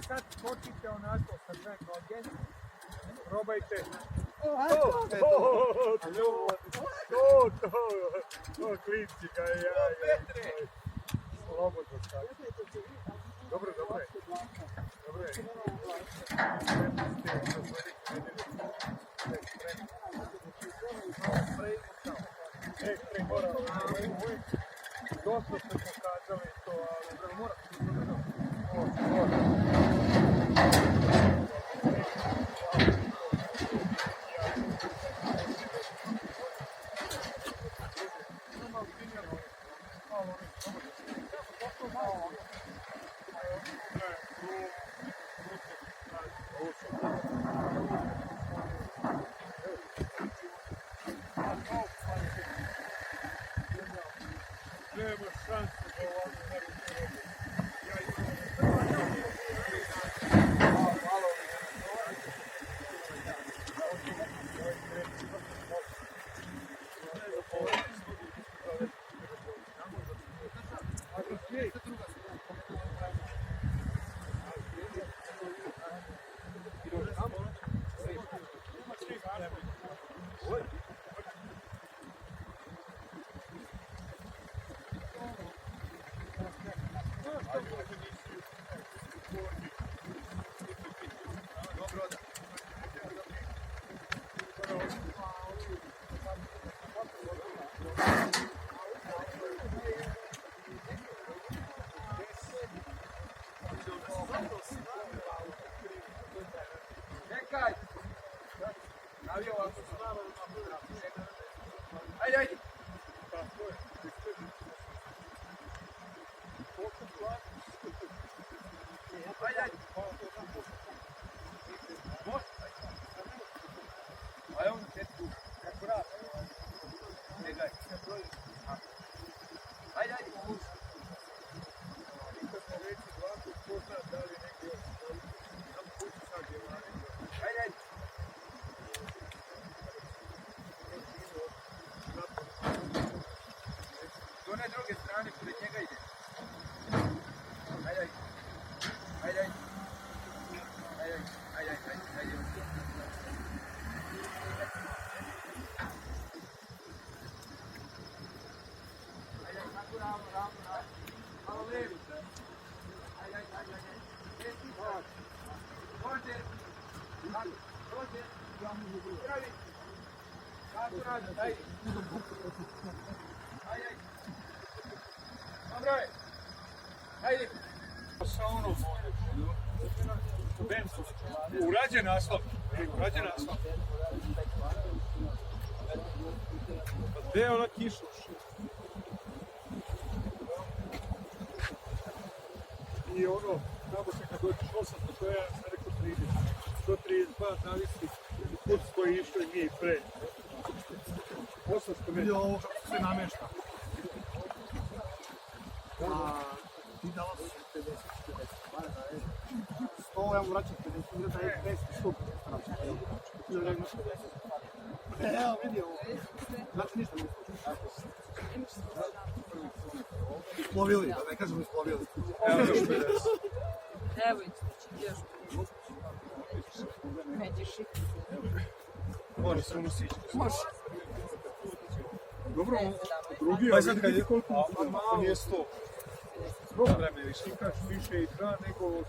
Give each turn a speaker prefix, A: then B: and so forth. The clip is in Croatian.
A: Sad skočite onako sa dve noge, probajte. To klinci ga je. Slobodno sad. Dobro je. Dosta ste pokazali to, ali mora nema šanse da ovako Čekaj! Navi ovako slavo na Ajde! Tako je. Ajde! Može? Ajde on četku. Kako rad? Čekaj. Ajde! Nikad smo reći ovako spoznat da li neki još sam kući sad je vlade. Ajde! Do one druge strane, pored njega ide. Ajde! Ajde! Ravno. Malo lijevi. Ajde. Dođe. Pravi. Kako radi? Ajde. Dobro je. Ajde. Sa onom urađen asfalt. Gdje je ona kišuš? I ono, tamo se kad dođeš 800, to ja sam rekao 30, 132, zavisi put koji je išao i nije pre. 800 metara.
B: Ovo sve namješta. Ti dala se 50. 100, ja mu vraćam 50, da je 500 Evo, vidi ovo. Znači ništa ne Splovili, da ne kažemo splovili.
A: Evo još 50.
C: Evo još. Međeš i.
A: Može se ono sići.
C: Može.
A: Dobro, drugi,
B: Pa sad kad je
A: koliko? Nije 100. Dobro, više i kaš više i 2 nego